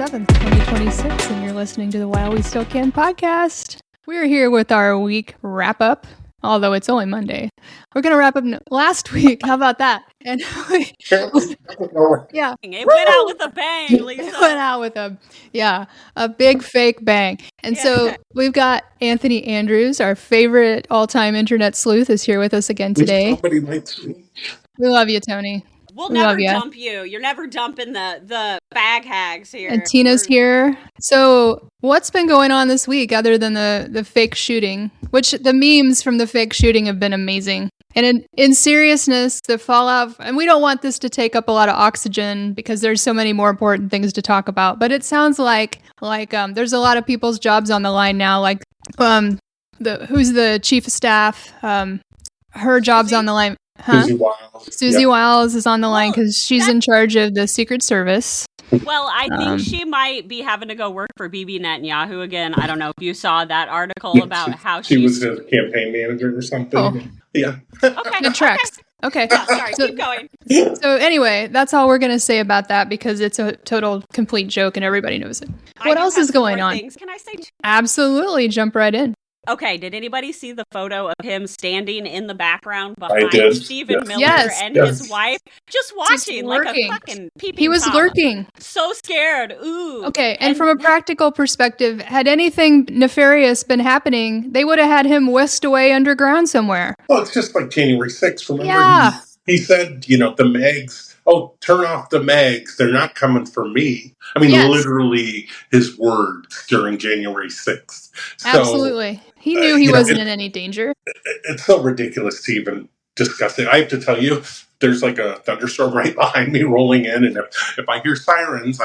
7th, 2026, and you're listening to the While We Still Can podcast. We're here with our week wrap-up, although it's only Monday. We're going to wrap up last week. How about that? And yeah. It went out with a bang, Lisa. It went out with a big fake bang. And so we've got Anthony Andrews, our favorite all-time internet sleuth, is here with us again today. Nobody likes me. We love you, Tony. We'll never dump you. You're never dumping the bag hags here. And Tina's here. So what's been going on this week other than the fake shooting, which the memes from the fake shooting have been amazing. And in seriousness, the fallout, and we don't want this to take up a lot of oxygen because there's so many more important things to talk about, but it sounds like there's a lot of people's jobs on the line now, like who's the chief of staff, her job's on the line. Huh? Susie Wiles is on the line because she's in charge of the Secret Service. Well, I think she might be having to go work for Bibi Netanyahu again. I don't know if you saw that article about how she was his campaign manager or something. Oh. Yeah. Okay. Good tracks. Okay. Yeah, sorry, keep going. So anyway, that's all we're going to say about that because it's a total, complete joke and everybody knows it. What else is going on? Can I say? Absolutely. Jump right in. Okay, did anybody see the photo of him standing in the background behind Stephen Miller and his wife? Just watching like a fucking peeping He was Tom. lurking. So scared. Ooh. Okay, and from a practical perspective, had anything nefarious been happening, they would have had him whisked away underground somewhere. Well, it's just like January 6th. Remember? Yeah. He said, the mags, turn off the mags. They're not coming for me. I mean, literally his words during January 6th. So, absolutely. He knew he wasn't in any danger. It's so ridiculous to even discuss it. I have to tell you, there's like a thunderstorm right behind me rolling in, and if I hear sirens,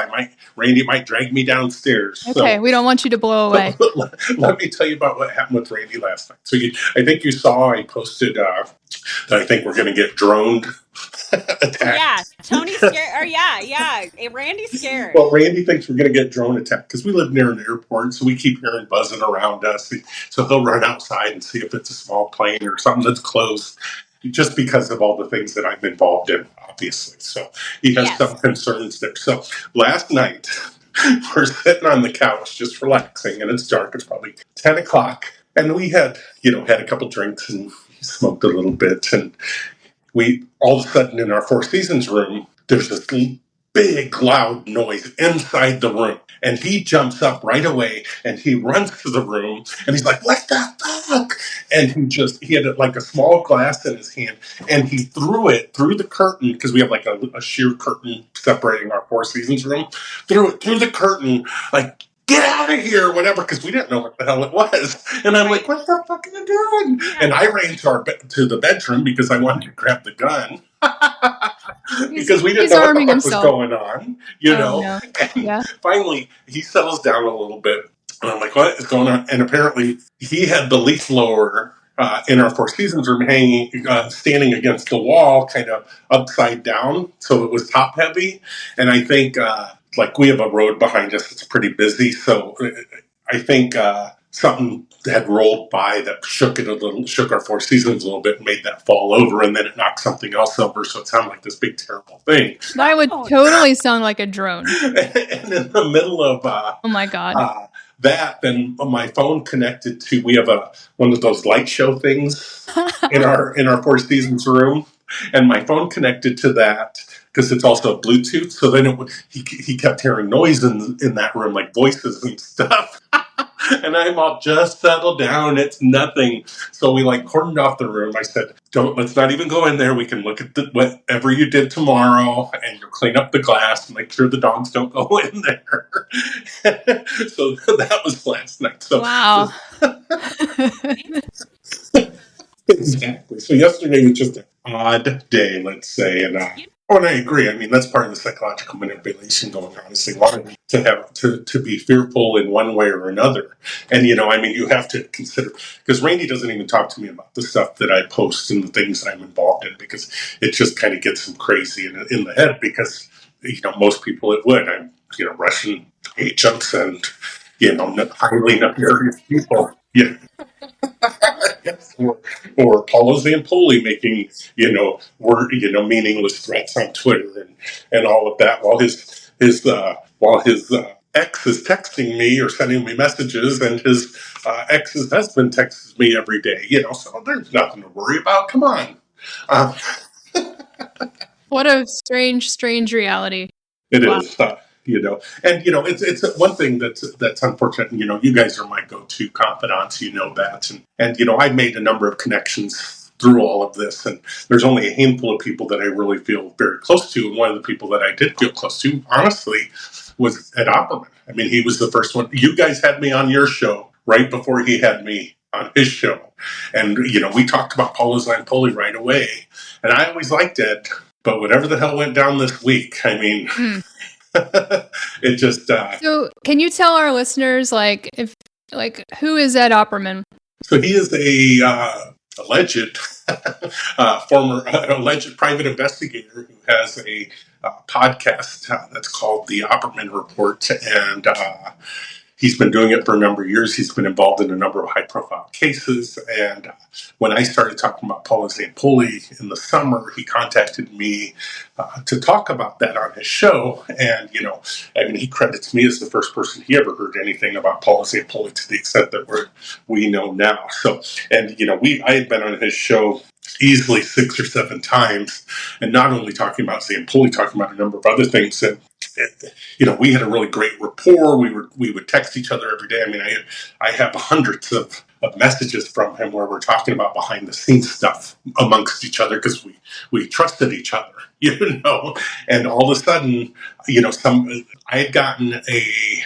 Randy might drag me downstairs. Okay, so, we don't want you to blow away. Let me tell you about what happened with Randy last night. So I think you saw I posted that I think we're going to get droned. Attacked. Yeah, Tony's scared. Randy's scared. Well, Randy thinks we're going to get drone attacked because we live near an airport, so we keep hearing buzzing around us. So he'll run outside and see if it's a small plane or something that's close, just because of all the things that I'm involved in, obviously. So he has some concerns there. So last night, we're sitting on the couch just relaxing, and it's dark. It's probably 10 o'clock. And we had a couple drinks and smoked a little bit, and we all of a sudden in our Four Seasons room, there's this big loud noise inside the room. And he jumps up right away and he runs to the room and he's like, "What the fuck?" And he had like a small glass in his hand and he threw it through the curtain because we have like a sheer curtain separating our Four Seasons room. Threw it through the curtain, like, "Get out of here," whatever, because we didn't know what the hell it was. And I'm like, "What the fuck are you doing?" Yeah. And I ran to the bedroom because I wanted to grab the gun. Because we didn't know what the fuck was going on, No. And finally, he settles down a little bit. And I'm like, "What is going on?" And apparently, he had the leaf blower in our Four Seasons room standing against the wall, kind of upside down. So it was top heavy. And I think... we have a road behind us that's pretty busy, so I think something had rolled by that shook our Four Seasons a little bit and made that fall over, and then it knocked something else over, so it sounded like this big, terrible thing. That would totally sound like a drone. And in the middle of... oh, my God. Then my phone connected to... We have one of those light show things in our Four Seasons room, and my phone connected to that, because it's also Bluetooth, so then he kept hearing noise in that room, like voices and stuff. And I'm all, "Just settle down, it's nothing." So we cordoned off the room. I said, let's not even go in there. We can look at whatever you did tomorrow, and you'll clean up the glass and make sure the dogs don't go in there. So that was last night. So, wow. Exactly. So yesterday was just an odd day, let's say, and I agree. I mean, that's part of the psychological manipulation going on, is they want to have to be fearful in one way or another. And, you have to consider, because Randy doesn't even talk to me about the stuff that I post and the things that I'm involved in, because it just kind of gets him crazy in the head, because, most people it would. I'm, Russian agents and, highly nefarious people. Yeah. Or Paolo Zampolli making, meaningless threats on Twitter and all of that, while his ex is texting me or sending me messages, and his ex's husband texts me every day. So there's nothing to worry about. Come on. What a strange reality. It is. And it's one thing that's unfortunate. You guys are my go-to confidants. That, and I made a number of connections through all of this, and there's only a handful of people that I really feel very close to. And one of the people that I did feel close to, honestly, was Ed Opperman. I mean, he was the first one. You guys had me on your show right before he had me on his show, and we talked about Paolo Zampolli right away. And I always liked Ed, but whatever the hell went down this week, I mean. It just. So, can you tell our listeners, who is Ed Opperman? So he is a alleged alleged private investigator who has a podcast that's called The Opperman Report, and he's been doing it for a number of years. He's been involved in a number of high-profile cases, and when I started talking about Paolo Zampolli in the summer, he contacted me to talk about that on his show, and, he credits me as the first person he ever heard anything about Paolo Zampolli to the extent that we know now. So, and, I had been on his show easily 6 or 7 times, and not only talking about Zampolli, talking about a number of other things, and we had a really great rapport. We would text each other every day. I mean, I have hundreds of messages from him where we're talking about behind the scenes stuff amongst each other because we trusted each other, And all of a sudden, I had gotten a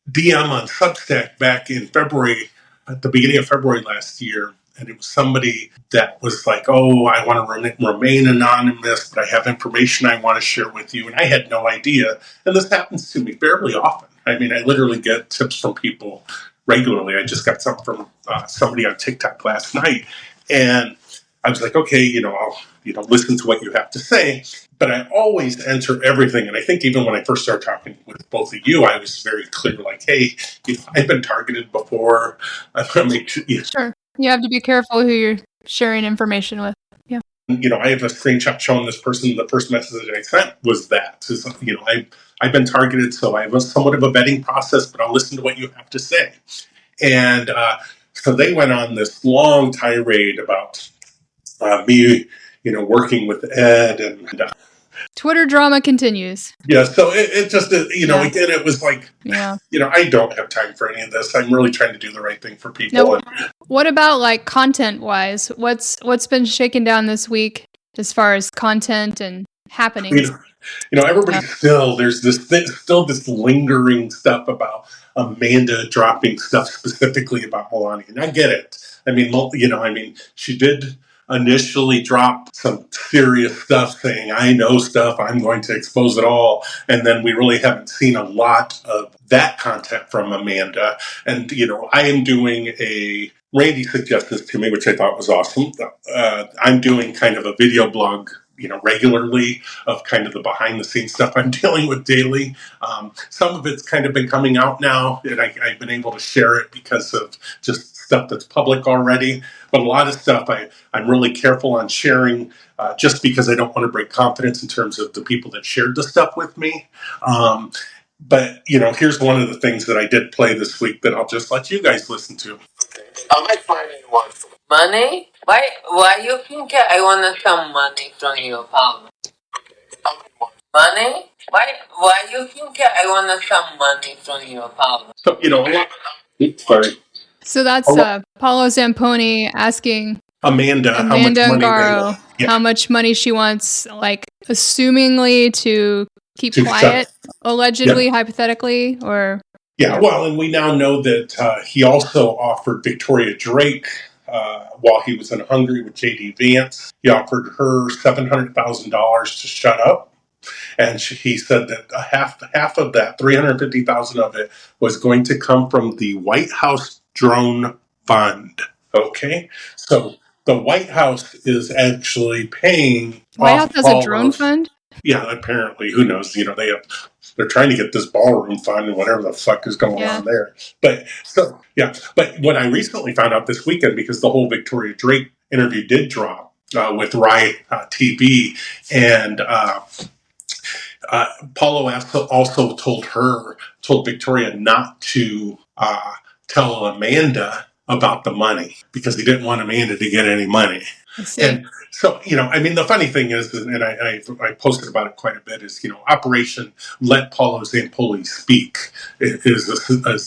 DM on Substack back in February, at the beginning of February last year. And it was somebody that was like, oh, I want to remain anonymous, but I have information I want to share with you. And I had no idea. And this happens to me fairly often. I mean, I literally get tips from people regularly. I just got some from somebody on TikTok last night. And I was like, okay, I'll listen to what you have to say. But I always answer everything. And I think even when I first started talking with both of you, I was very clear, like, hey, I've been targeted before. I'm going to make sure. Sure. You have to be careful who you're sharing information with. Yeah. I have a screenshot showing this person, the first message that I sent was that. I've been targeted, so I have somewhat of a vetting process, but I'll listen to what you have to say. And so they went on this long tirade about me, working with Ed and Twitter drama continues. Yeah, so it just, again, it was like, I don't have time for any of this. I'm really trying to do the right thing for people. Now, what about content-wise? What's been shaken down this week as far as content and happenings? Everybody there's this lingering stuff about Amanda dropping stuff specifically about Melania, and I get it. I mean, she did initially drop some serious stuff saying, I know stuff, I'm going to expose it all. And then we really haven't seen a lot of that content from Amanda. And, I am doing Randy suggested this to me, which I thought was awesome. I'm doing kind of a video blog, regularly of kind of the behind the scenes stuff I'm dealing with daily. Some of it's kind of been coming out now, and I've been able to share it because of just stuff that's public already. But a lot of stuff I'm really careful on sharing just because I don't want to break confidence in terms of the people that shared the stuff with me. But, here's one of the things that I did play this week that I'll just let you guys listen to. I might find anyone. Money? Why you think I want some money from you, Paolo? Money? Why you think I want some money from you, Paolo? So, sorry. So that's Paolo Zampolli asking Amanda Ungaro how much money she wants, assumingly to keep quiet, allegedly, hypothetically, or... Yeah, well, and we now know that he also offered Victoria Drake, while he was in Hungary with J.D. Vance, he offered her $700,000 to shut up. And he said that half of that, $350,000 of it, was going to come from the White House Drone Fund. Okay? So the White House is actually paying... White House has a drone fund? Yeah, apparently. Who knows? They're trying to get this ballroom fund and whatever the fuck is going on there. But what I recently found out this weekend, because the whole Victoria Drake interview did drop with Rai TV, and Paolo also told Victoria not to tell Amanda about the money because he didn't want Amanda to get any money. And so, the funny thing is, and I posted about it quite a bit, is, Operation Let Paolo Zampolli Speak is a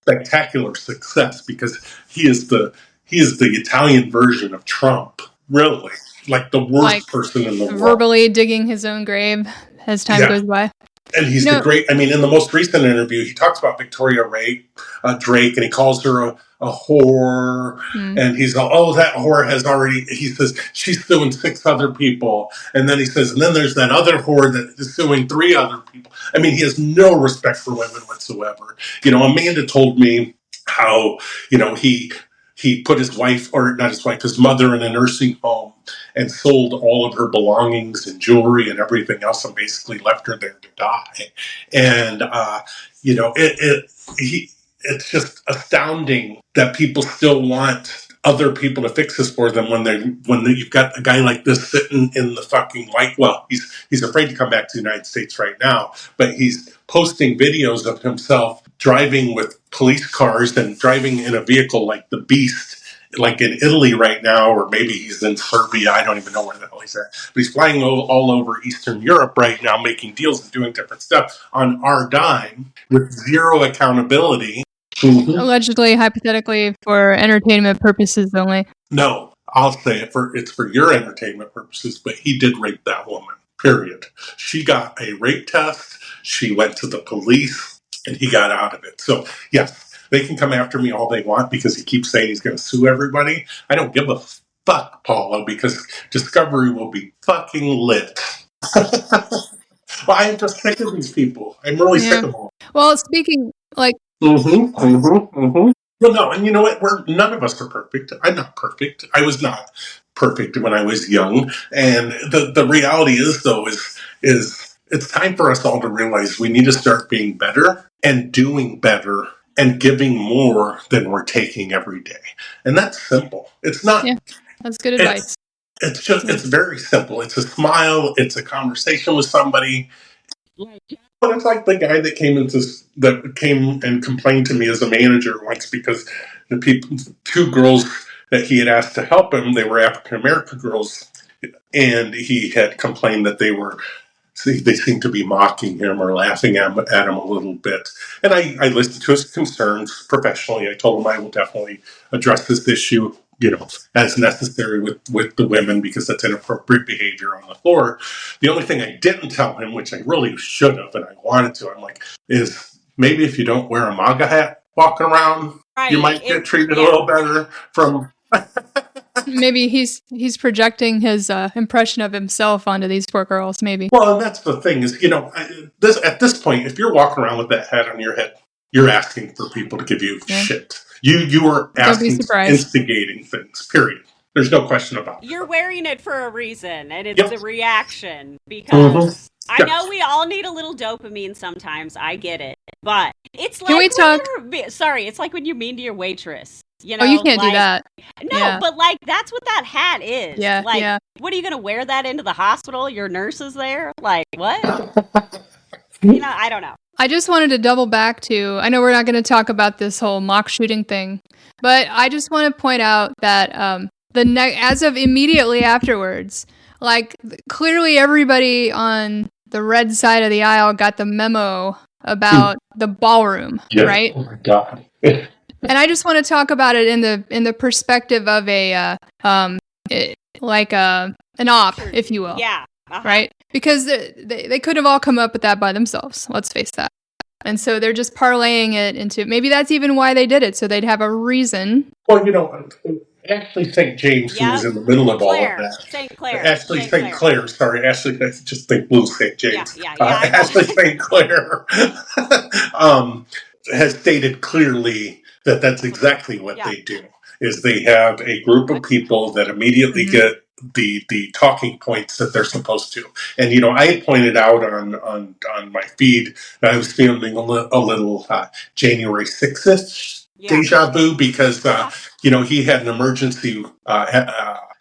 spectacular success because he is the Italian version of Trump, really. Like the worst person in the world. Verbally digging his own grave as time goes by. And he's the great, in the most recent interview, he talks about Victoria Drake, and he calls her a whore. And he's all, that whore has already, he says, she's suing 6 other people. And then he says, and then there's that other whore that is suing 3 other people. He has no respect for women whatsoever. Amanda told me how, he put his wife, or not his wife, his mother in a nursing home and sold all of her belongings and jewelry and everything else and basically left her there to die. And, it's just astounding that people still want other people to fix this for them when you've got a guy like this sitting in the fucking White. Well, he's afraid to come back to the United States right now, but he's posting videos of himself driving with police cars and driving in a vehicle like the Beast, like in Italy right now, or maybe he's in Serbia. I don't even know where the hell he's at. But he's flying all over Eastern Europe right now, making deals and doing different stuff on our dime with zero accountability. Allegedly, hypothetically, for entertainment purposes only. No, I'll say it's for your entertainment purposes, but he did rape that woman, period. She got a rape test, she went to the police, and he got out of it. So, yes, they can come after me all they want because he keeps saying he's going to sue everybody. I don't give a fuck, Paolo, because Discovery will be fucking lit. Well, I'm just sick of these people. I'm really sick of them. Well, speaking, like... Well, no, and you know what? None of us are perfect. I'm not perfect. I was not perfect when I was young. And the reality is, though, is it's time for us all to realize we need to start being better and doing better and giving more than we're taking every day. And that's simple. It's not... Yeah, that's good advice. It's very simple. It's a smile. It's a conversation with somebody. But it's like the guy that came and complained to me as a manager once because the 2 girls that he had asked to help him, they were African American girls, and he had complained that they seemed to be mocking him or laughing at him a little bit. And I listened to his concerns professionally. I told him I will definitely address this issue, as necessary with the women because that's inappropriate behavior on the floor. The only thing I didn't tell him, which I really should have and I wanted to, is maybe if you don't wear a MAGA hat walking around, you might get treated a little better from... Maybe he's projecting his impression of himself onto these poor girls, maybe. Well, and that's the thing is, at this point, if you're walking around with that hat on your head, you're asking for people to give you shit. You are asking, instigating things, period. There's no question about it. You're wearing it for a reason, and it's a reaction, because I know we all need a little dopamine sometimes. I get it. But it's like it's like when you mean to your waitress. You can't do that. No, but that's what that hat is. Yeah. What are you going to wear that into the hospital? Your nurse is there? Like, what? I don't know. I just wanted to double back to, I know we're not going to talk about this whole mock shooting thing, but I just want to point out that as of immediately afterwards, clearly everybody on the red side of the aisle got the memo about the ballroom, right? Oh my God. And I just want to talk about it in the perspective of an op, if you will. Yeah. Right? Because they could have all come up with that by themselves. Let's face that. And so they're just parlaying it into, maybe that's even why they did it, so they'd have a reason. Well, Ashley St. James, who was in the middle of all of that. St. Clair. Ashley St. Clair. Sorry, Ashley, I just think Blue St. James. Yeah, Ashley St. Clair has stated clearly that that's exactly what they do, is they have a group of people that immediately get the talking points that they're supposed to. And, I had pointed out on my feed that I was feeling a little January 6th-ish deja vu because, he had an emergency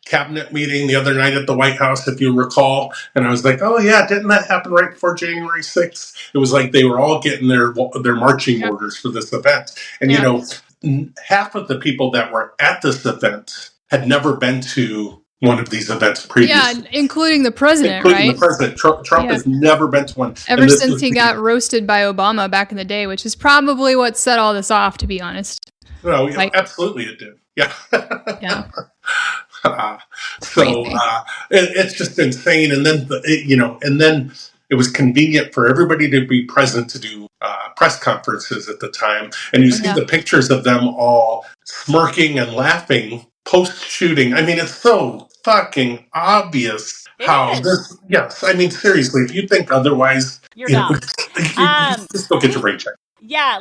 cabinet meeting the other night at the White House, if you recall. And I was like, oh, yeah, didn't that happen right before January 6th? It was like they were all getting their marching orders for this event. And, you know, half of the people that were at this event had never been to one of these events previously. Yeah, including the president, right? The president. Trump has never been to one. Ever since he got roasted by Obama back in the day, which is probably what set all this off, to be honest. No, absolutely it did. Yeah. Yeah. It's just insane. And then, and then it was convenient for everybody to be present to do press conferences at the time. And you see the pictures of them all smirking and laughing post-shooting. I mean, it's so fucking obvious how this, yes. I mean, seriously, if you think otherwise, you're dumb. You just go get your brain checked. Yeah,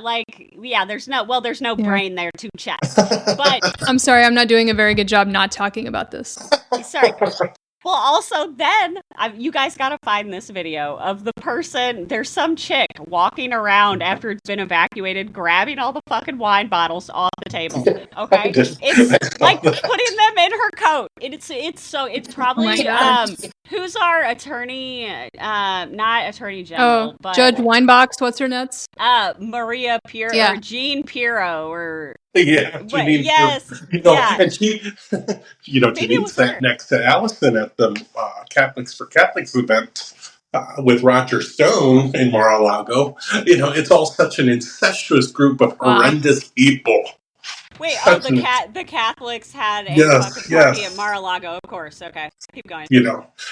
there's no brain there to check. But I'm sorry, I'm not doing a very good job not talking about this. Sorry. Well, also then, you guys got to find this video of the person, there's some chick walking around after it's been evacuated, grabbing all the fucking wine bottles off the table, okay? It's like putting them in her coat. It's probably, who's our attorney, not attorney general, but Judge Winebox, what's her nuts? Maria Pirro, or Jean Pirro, or... Yeah, yes. And she, Janine sat next to Allison at the Catholics for Catholics event with Roger Stone in Mar-a-Lago. It's all such an incestuous group of horrendous people. Wait, the Catholics had a fucking party at Mar-a-Lago, of course. Okay, keep going.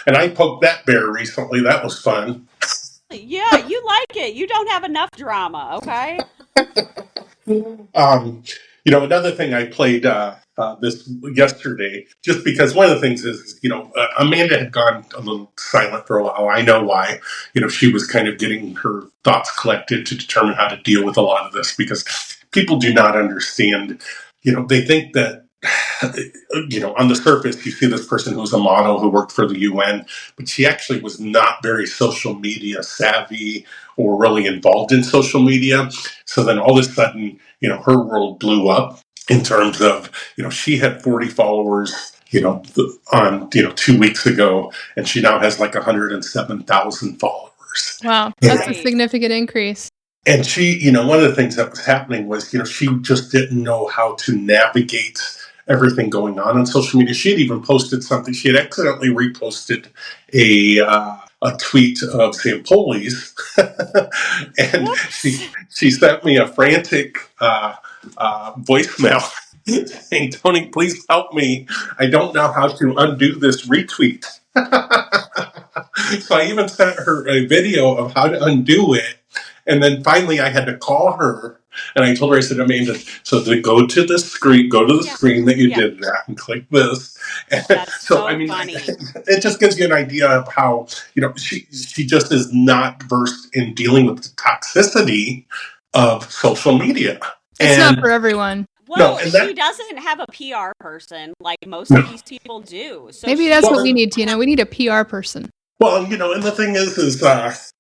And I poked that bear recently. That was fun. Yeah, you like it. You don't have enough drama, okay? Another thing I played this yesterday, just because one of the things is, Amanda had gone a little silent for a while. I know why. She was kind of getting her thoughts collected to determine how to deal with a lot of this, because people do not understand. They think that, on the surface, you see this person who's a model who worked for the UN, but she actually was not very social media savvy or really involved in social media. So then all of a sudden, her world blew up in terms of, she had 40 followers, on, 2 weeks ago, and she now has like 107,000 followers. Wow, that's a significant increase. And she, one of the things that was happening was, she just didn't know how to navigate everything going on social media. She had even posted something. She had accidentally reposted a tweet of Zampoli's, and she sent me a frantic voicemail saying, "Tony, please help me. I don't know how to undo this retweet." So I even sent her a video of how to undo it. And then finally I had to call her, and I told her, I said, Amanda, so to go to the screen that you did that and click this. That's so I mean, funny. It just gives you an idea of how, she just is not versed in dealing with the toxicity of social media. It's not for everyone. Well, she doesn't have a PR person like most of these people do. So maybe that's what we need, Tina. We need a PR person. Well, and the thing is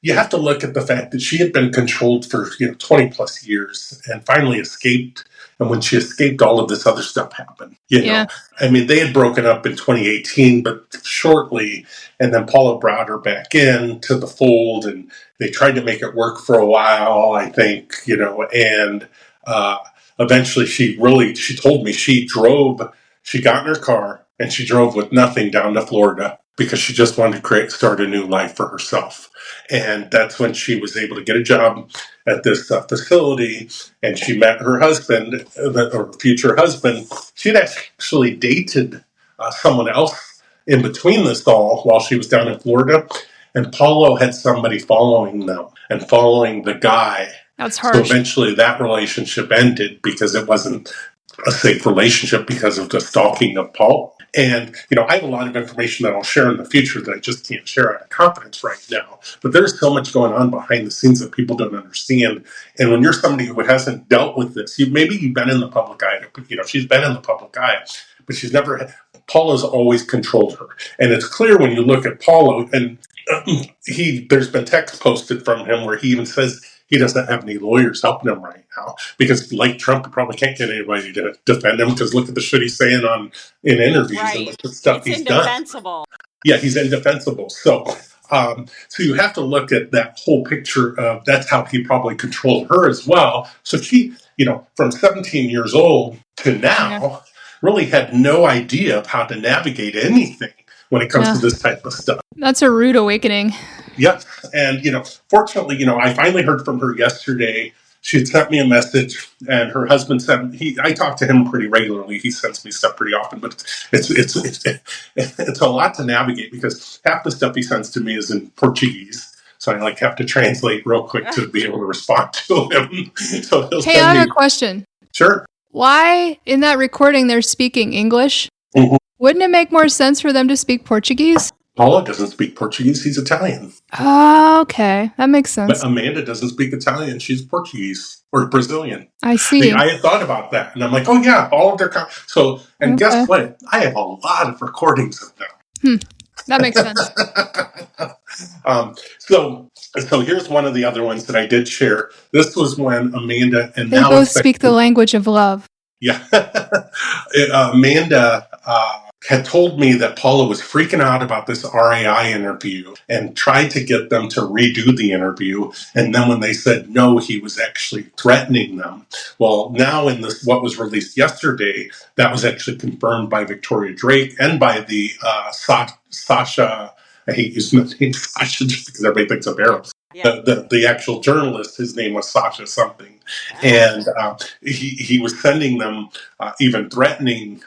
you have to look at the fact that she had been controlled for 20 plus years and finally escaped. And when she escaped, all of this other stuff happened. I mean, they had broken up in 2018, but shortly, and then Paolo brought her back in to the fold, and they tried to make it work for a while, I think, and eventually she told me she got in her car and she drove with nothing down to Florida, because she just wanted to start a new life for herself. And that's when she was able to get a job at this facility, and she met her husband, or future husband. She'd actually dated someone else in between this all while she was down in Florida, and Paolo had somebody following them and following the guy. That's harsh. So eventually that relationship ended because it wasn't a safe relationship because of the stalking of Paul. And, I have a lot of information that I'll share in the future that I just can't share out of confidence right now. But there's so much going on behind the scenes that people don't understand. And when you're somebody who hasn't dealt with this, maybe you've been in the public eye, she's been in the public eye, but she's never, Paulo's always controlled her. And it's clear when you look at Paolo, and there's been text posted from him where he even says he doesn't have any lawyers helping him right now because, like Trump, he probably can't get anybody to defend him because look at the shit he's saying in interviews and look at the stuff he's done. It's indefensible. Yeah, he's indefensible. So you have to look at that whole picture of that's how he probably controlled her as well. So she, from 17 years old to now, really had no idea of how to navigate anything when it comes to this type of stuff. That's a rude awakening. Yep. And, fortunately, I finally heard from her yesterday. She had sent me a message, and her husband sent. I talk to him pretty regularly. He sends me stuff pretty often, but it's a lot to navigate because half the stuff he sends to me is in Portuguese, so I have to translate real quick to be able to respond to him. So he'll I have a question. Sure. Why in that recording they're speaking English? Mm-hmm. Wouldn't it make more sense for them to speak Portuguese? Paolo doesn't speak Portuguese. He's Italian. Oh, okay. That makes sense. But Amanda doesn't speak Italian. She's Portuguese or Brazilian. I see. I had thought about that. And I'm like, oh, yeah, all of their... guess what? I have a lot of recordings of them. That makes sense. So here's one of the other ones that I did share. This was when Amanda and they both speak the language of love. Yeah. Amanda had told me that Paula was freaking out about this RAI interview and tried to get them to redo the interview. And then when they said no, he was actually threatening them. Well, now in this, what was released yesterday, that was actually confirmed by Victoria Drake and by the Sasha. I hate using the name Sasha just because everybody thinks of arrows. Yeah. The actual journalist, his name was Sasha something. And he was sending them even threatening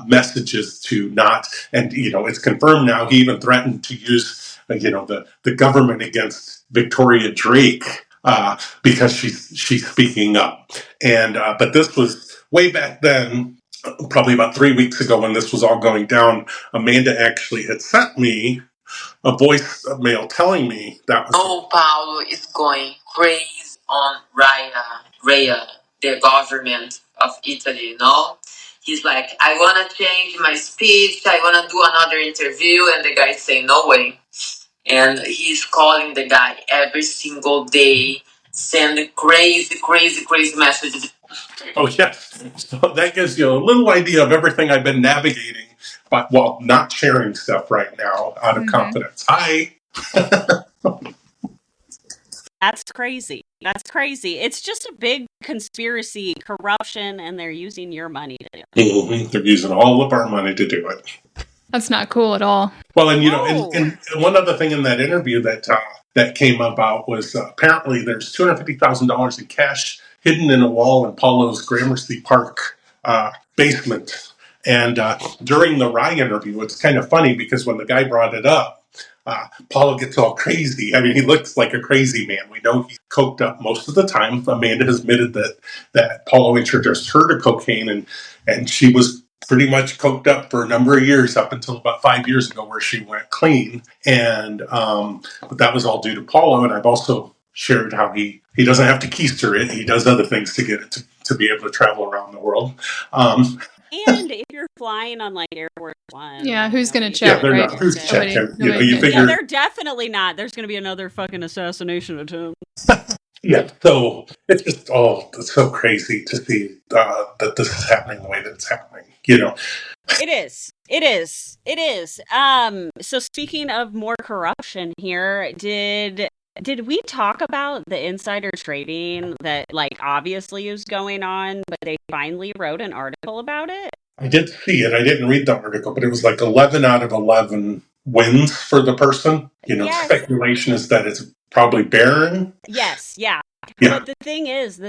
messages to not, and it's confirmed now, he even threatened to use the government against Victoria Drake because she's speaking up. And but this was way back then, probably about 3 weeks ago when this was all going down. Amanda actually had sent me a voice mail telling me that was... Oh, Paolo is going crazy on Raya, the government of Italy, He's like, I want to change my speech, I want to do another interview, and the guy say, no way. And he's calling the guy every single day, sending crazy messages. Oh, yes. So that gives you a little idea of everything I've been navigating, but not sharing stuff right now out of confidence. Hi. That's crazy. It's just a big conspiracy, corruption, and they're using your money to do it. Mm-hmm. They're using all of our money to do it. That's not cool at all. Well, and and one other thing in that interview that came about was apparently there's $250,000 in cash hidden in a wall in Paolo's Gramercy Park basement. And during the Rye interview, it's kind of funny because when the guy brought it up, Paolo gets all crazy. I mean, he looks like a crazy man. We know he's coked up most of the time. Amanda has admitted that Paolo introduced her to cocaine, and she was pretty much coked up for a number of years up until about 5 years ago where she went clean. And but that was all due to Paolo. And I've also shared how he doesn't have to keister it. He does other things to get it to be able to travel around the world. And if you're flying on Air Force One, who's going to check? They're right? not. Who's checking? You figure they're definitely not. There's going to be another fucking assassination attempt. Yeah, so it's just it's so crazy to see that this is happening the way that it's happening. It is. So speaking of more corruption here, did we talk about the insider trading that obviously is going on, but they finally wrote an article about it? I did see it. I didn't read the article, but it was 11 out of 11 wins for the person. Yes. Speculation is that it's probably barren. Yes, yeah. But the thing is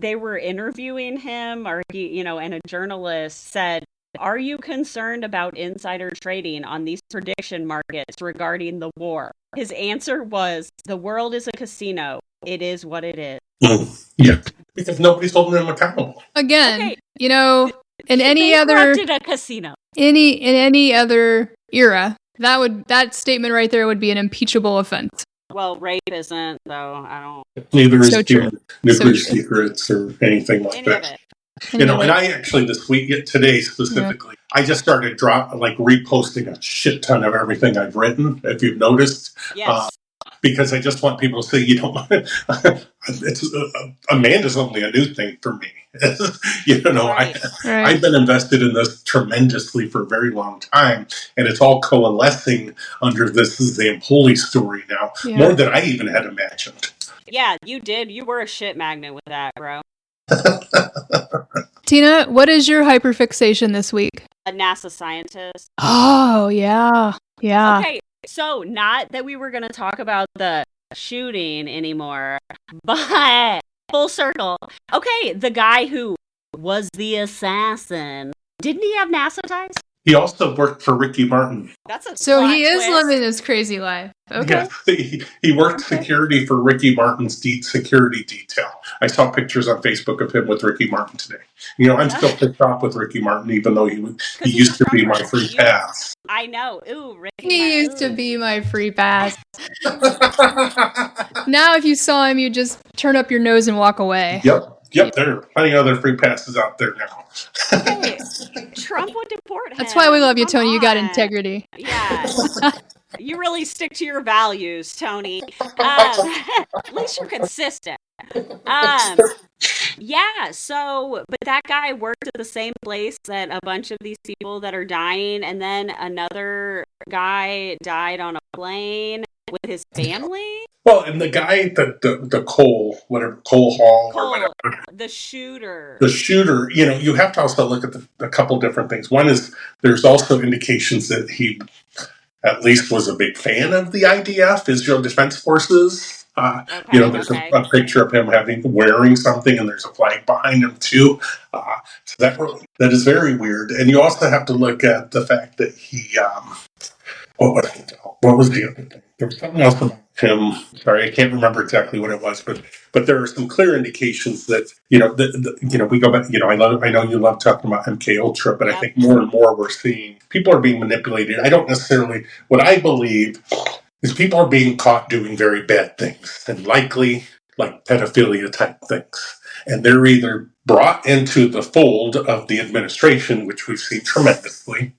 they were interviewing him, or he, and a journalist said, "Are you concerned about insider trading on these prediction markets regarding the war?" His answer was, "The world is a casino. It is what it is." Yeah, because nobody's holding them accountable. Again, in any other a casino, in any other era, that statement right there would be an impeachable offense. Well, rape isn't, though. I don't. Neither is nuclear secrets or anything like that. And I actually today specifically, I just started reposting a shit ton of everything I've written. If you've noticed, yes. because I just want people to say, you know, it's Amanda's only a new thing for me. Right. I've been invested in this tremendously for a very long time, and it's all coalescing under this Zampolli story now, more than I even had imagined. Yeah, you did. You were a shit magnet with that, bro. Tina, what is your hyperfixation this week? A NASA scientist. Oh, yeah. Yeah. Okay, so not that we were going to talk about the shooting anymore, but full circle. Okay, the guy who was the assassin, didn't he have NASA ties? He also worked for Ricky Martin. So he is living his crazy life. Okay. Yes, he worked security for Ricky Martin's security detail. I saw pictures on Facebook of him with Ricky Martin today. You know, I'm still pissed off with Ricky Martin, even though he used to be my free pass. I know. Ooh, Ricky He Martin. used to be my free pass. Now, if you saw him, you just turn up your nose and walk away. Yep, there are plenty of other free passes out there now. Okay. Trump would deport him. That's why we love you, Tony. You got integrity. Yeah. You really stick to your values, Tony. At least you're consistent. Yeah, so, but that guy worked at the same place that a bunch of these people that are dying, and then another guy died on a plane with his family. Well, and the guy, the Cole Hall or whatever. The shooter. You know, you have to also look at a couple different things. One is there's also indications that he at least was a big fan of the IDF, Israel Defense Forces. You know, there's a picture of him wearing something, and there's a flag behind him too. So that is very weird. And you also have to look at the fact that he, what was the other thing? There was something else about him. Sorry, I can't remember exactly what it was, but there are some clear indications that you know we go back. You know, I know you love talking about MK Ultra, but I think more and more we're seeing people are being manipulated. I don't necessarily. What I believe is people are being caught doing very bad things, and likely like pedophilia type things, and they're either brought into the fold of the administration, which we've seen tremendously,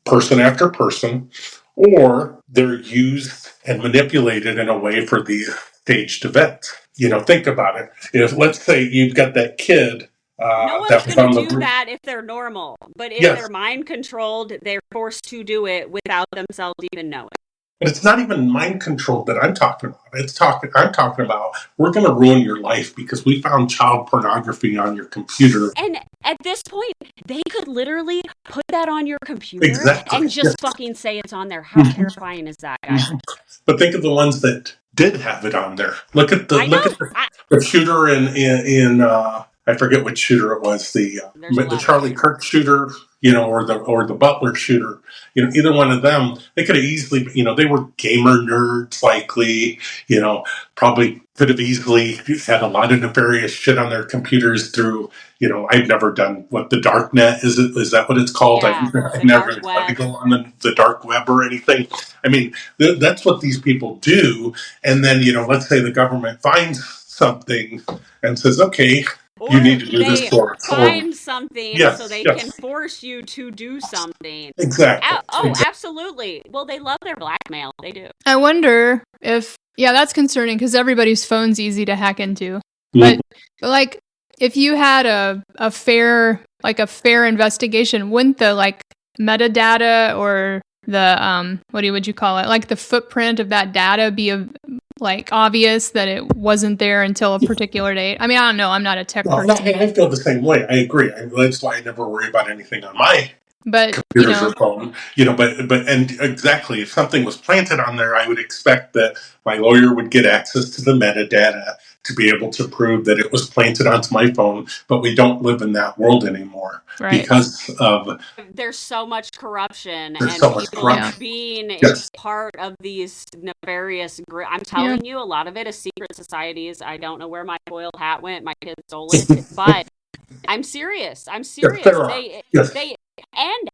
person after person, or they're used and manipulated in a way for these staged events. You know, think about it. If, let's say, you've got that kid. No one's going to do that if they're normal. But if they're mind controlled, they're forced to do it without themselves even knowing. But it's not even mind control that I'm talking about. I'm talking about we're going to ruin your life because we found child pornography on your computer. And at this point, they could literally put that on your computer and just fucking say it's on there. How terrifying is that, guys? But think of the ones that did have it on there. Look at the shooter in I forget which shooter it was, the Charlie Kirk shooter, you know, or the Butler shooter. You know, either one of them, they could have easily, you know, they were gamer nerds, likely, you know, probably could have easily had a lot of nefarious shit on their computers through, you know, I've never done what the dark net is that what it's called? Yeah, I've never tried to go on the dark web or anything. I mean, that's what these people do. And then, you know, let's say the government finds something and says, okay, or you need to do this for us. Find something so they can force you to do something. Exactly. Absolutely. Well, they love their blackmail. They do. I wonder if, that's concerning because everybody's phone's easy to hack into. But like, if you had a fair investigation, wouldn't the like metadata or the what would you call it? Like the footprint of that data be like obvious that it wasn't there until a particular date? I mean, I don't know. I'm not a tech person. I feel the same way. I agree. That's why I never worry about anything on my computers or phone. You know, but exactly, if something was planted on there, I would expect that my lawyer would get access to the metadata to be able to prove that it was planted onto my phone. But we don't live in that world anymore because of there's so much corruption people being part of these nefarious groups. I'm telling you, a lot of it is secret societies. I don't know where my foil hat went. My kids stole it, but I'm serious. They and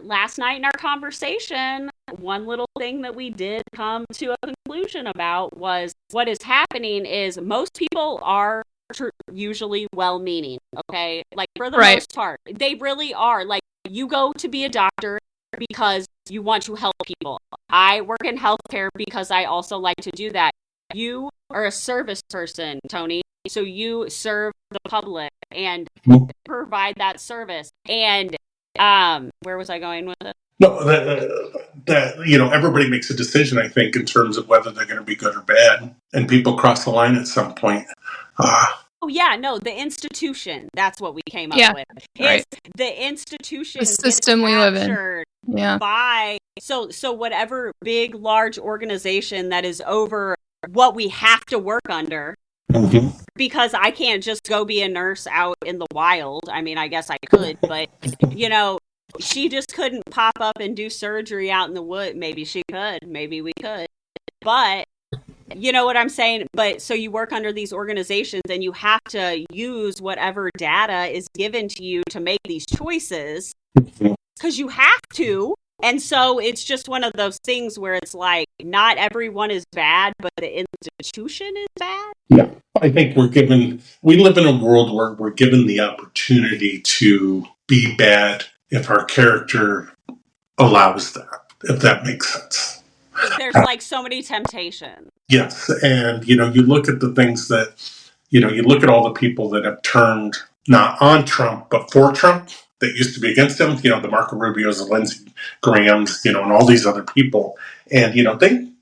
last night in our conversation, one little thing that we did come to a conclusion about was what is happening is most people are usually well-meaning, okay? Like, for the most part, they really are. Like, you go to be a doctor because you want to help people. I work in healthcare because I also like to do that. You are a service person, Tony. So you serve the public and provide that service. And where was I going with it? No, that everybody makes a decision, I think, in terms of whether they're going to be good or bad, and people cross the line at some point. Oh, yeah, no, the institution. That's what we came up with. Right. The institution, the system we live in. Yeah. By so whatever big, large organization that is over what we have to work under. Mm-hmm. Because I can't just go be a nurse out in the wild. I mean, I guess I could, but she just couldn't pop up and do surgery out in the wood. Maybe she could. Maybe we could. But you know what I'm saying? But so you work under these organizations and you have to use whatever data is given to you to make these choices because you have to. And so it's just one of those things where it's like not everyone is bad, but the institution is bad. Yeah, I think we live in a world where we're given the opportunity to be bad if our character allows that, if that makes sense. There's like so many temptations. Yes, and you look at the things that, you look at all the people that have turned not on Trump, but for Trump, that used to be against him, the Marco Rubios, the Lindsey Grahams, and all these other people. And,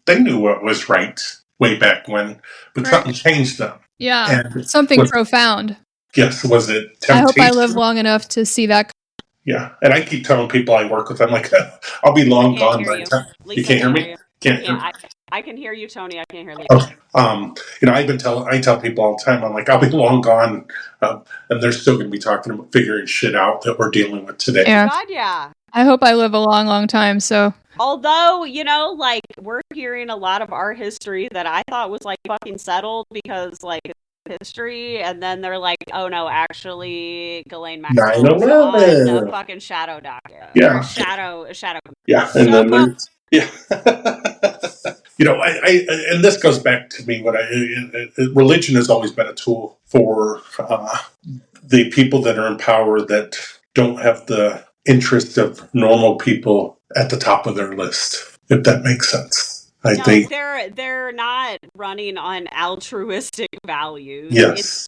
they knew what was right way back when, but something changed them. Yeah, something profound. Yes, was it temptation? I hope I live long enough to see that. Yeah, and I keep telling people I work with, I'm like, I'll be long gone by the time. You can't hear me? Can't hear me? I can hear you, Tony. I can't hear Lisa. Okay. I tell people all the time, I'm like, I'll be long gone, and they're still going to be talking about figuring shit out that we're dealing with today. Yeah. God, yeah. I hope I live a long, long time, so. Although, we're hearing a lot of our history that I thought was, fucking settled because, history, and then they're like, oh, no, actually, Ghislaine Maxwell was on the fucking shadow docket. Yeah. Or shadow. Yeah, and then yeah. And this goes back to me, religion has always been a tool for the people that are in power that don't have the interest of normal people at the top of their list, if that makes sense. I think they're not running on altruistic values. Yes.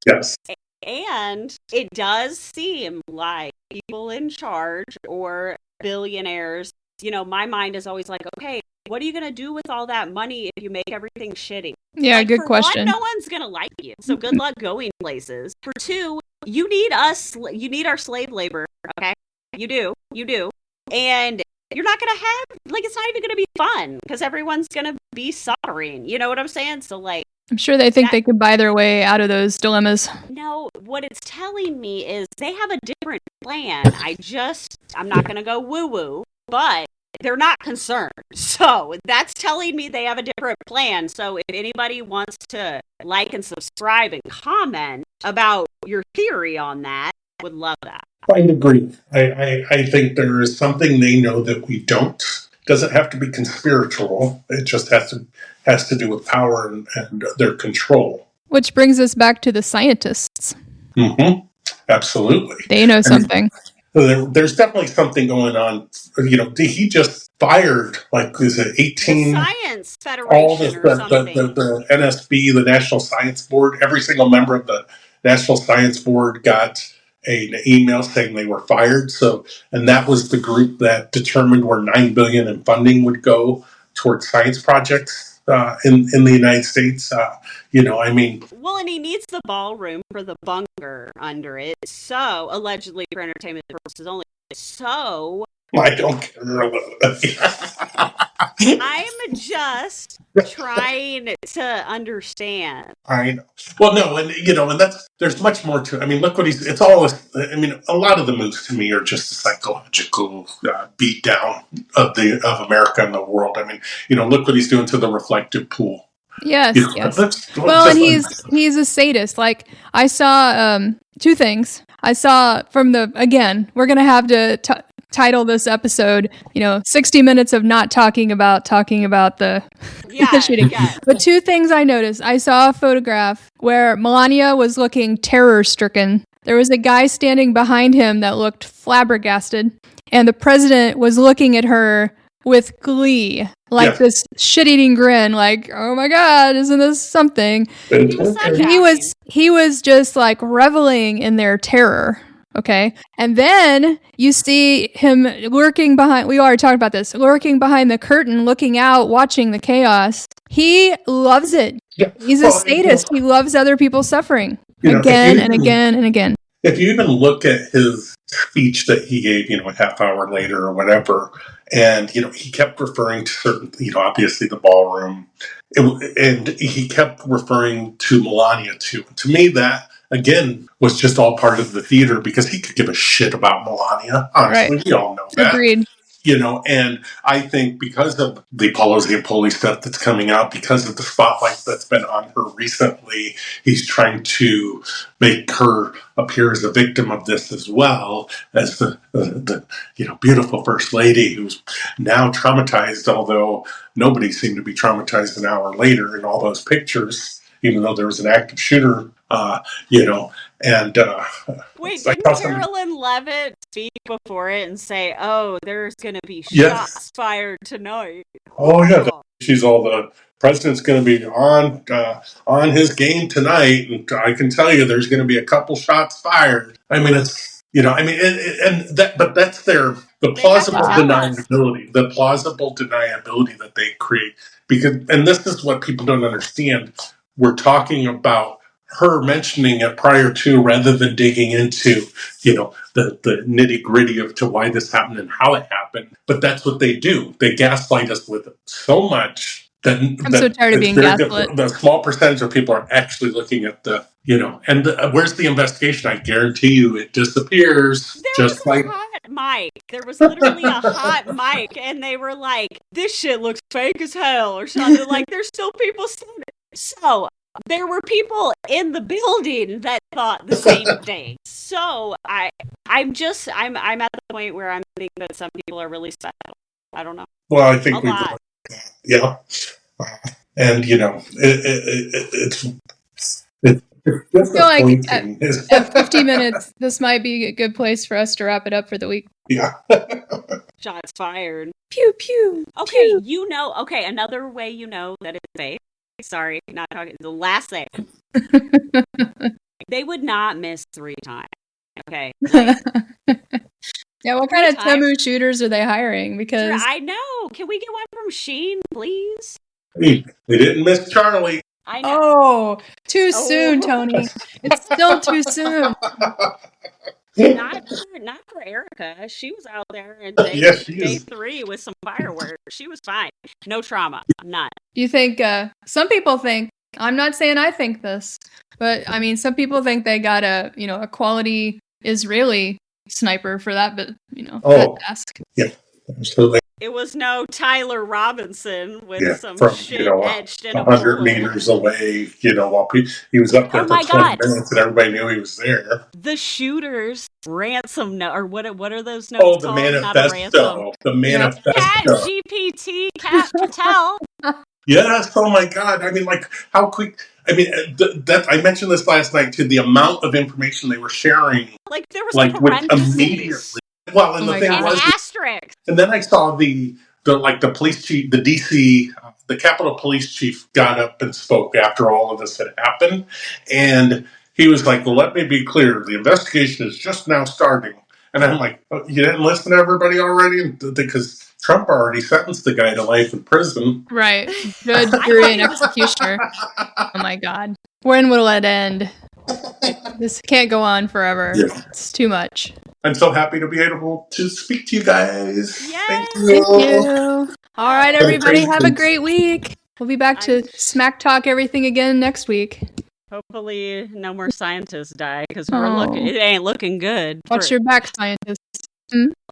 And it does seem like people in charge or billionaires, my mind is always like, okay, what are you going to do with all that money if you make everything shitty? Yeah, good question. One, no one's going to like you, so good luck going places. For two, you need our slave labor, okay? You do. And you're not going to have, it's not even going to be fun because everyone's going to be suffering. You know what I'm saying? So, I'm sure they think they could buy their way out of those dilemmas. No, what it's telling me is they have a different plan. I'm not going to go woo-woo, but they're not concerned. So that's telling me they have a different plan. So if anybody wants to like and subscribe and comment about your theory on that, I would love that. I agree. I think there is something they know that we don't. Doesn't have to be conspiratorial. It just has to do with power and their control. Which brings us back to the scientists. Mm-hmm. Absolutely. They know something. There's definitely something going on. He just fired, is it 18? The Science Federation or something. The NSB, the National Science Board, every single member of the National Science Board got an email saying they were fired. And that was the group that determined where $9 billion in funding would go towards science projects in the United States. Well, and he needs the ballroom for the bunker under it. So, allegedly for entertainment purposes only. So, I don't care. I'm just trying to understand. I know. Well, no, and there's much more to it. Look what it's all, a lot of the moves to me are just a psychological beat down of America and the world. Look what he's doing to the reflective pool. Yes, yes. Well, and he's a sadist. I saw two things. I saw from we're going to have to title this episode, 60 minutes of not talking about the shooting. Yeah. But two things I noticed. I saw a photograph where Melania was looking terror-stricken. There was a guy standing behind him that looked flabbergasted, and the president was looking at her with glee, like this shit-eating grin, like, oh my God, isn't this something? He was just like reveling in their terror. Okay. And then you see him lurking behind, we already talked about this, lurking behind the curtain, looking out, watching the chaos. He loves it. Yeah. He's a sadist. He loves other people suffering again and again and again. If you even look at his speech that he gave, a half hour later or whatever, and, he kept referring to certain, obviously the ballroom, and he kept referring to Melania too. To me, that, again, was just all part of the theater because he could give a shit about Melania. Honestly, we all know that. Agreed. And I think because of the Paolo Zampolli stuff that's coming out, because of the spotlight that's been on her recently, he's trying to make her appear as a victim of this as well as the beautiful first lady who's now traumatized, although nobody seemed to be traumatized an hour later in all those pictures, even though there was an active shooter, and wait, didn't Carolyn Levitt speak before it and say, "Oh, there's going to be shots fired tonight"? Oh yeah, she's all the president's going to be on his game tonight, and I can tell you, there's going to be a couple shots fired. I mean, it's but that's the plausible deniability, that they create and this is what people don't understand. We're talking about her mentioning it prior to, rather than digging into, the nitty gritty of to why this happened and how it happened. But that's what they do. They gaslight us with it so much that I'm so tired of being gaslit. The small percentage of people are actually looking at and where's the investigation? I guarantee you it disappears. There was a hot mic. There was literally a hot mic, and they were like, "This shit looks fake as hell," or something. Like, there's still people saying it. So there were people in the building that thought the same thing. So I'm at the point where I'm thinking that some people are really special. I don't know. Well, I think and it's I feel like at 50 minutes, this might be a good place for us to wrap it up for the week. Yeah. Shots fired. Pew, pew. Okay, pew. Another way that it's fake. Sorry, not talking. The last thing. They would not miss 3 times. Okay. Yeah, what kind of Temu shooters are they hiring? Because I know. Can we get one from Sheen, please? Hey, they didn't miss Charlie. I know. Oh, too soon, Tony. It's still too soon. Not for Erica. She was out there in day 3 with some fireworks. She was fine. No trauma. None. You think, some people think, I'm not saying I think this, but I mean, some people think they got a quality Israeli sniper for that, but that task. Yeah, absolutely. It was no Tyler Robinson with some shit etched in 100 meters away, while he was up there for 20 minutes and everybody knew he was there. The shooter's ransom note, or what are those notes called? The manifesto. The manifesto. Cat GPT, Cat Patel. Yes, oh my God. I mean, like, how quick... I mean, I mentioned this last night, too, the amount of information they were sharing. Like, there was immediately. Well, and the thing was... asterisk. And then I saw the police chief, the DC, the Capitol Police Chief got up and spoke after all of this had happened. And he was like, well, let me be clear. The investigation is just now starting. And I'm like, oh, you didn't listen to everybody already? Because Trump already sentenced the guy to life in prison. Right. Judge, jury, and executioner. Oh my God. When will it end? This can't go on forever. Yeah. It's too much. I'm so happy to be able to speak to you guys. Yay. Thank you. All right, everybody. Have a great week. We'll be back to smack talk everything again next week. Hopefully no more scientists die, because it ain't looking good. Watch your back, scientists.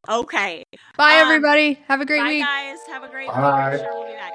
Okay. Bye, everybody. Have a great week. Bye, guys. Have a great week. Bye. I'm sure we'll be back.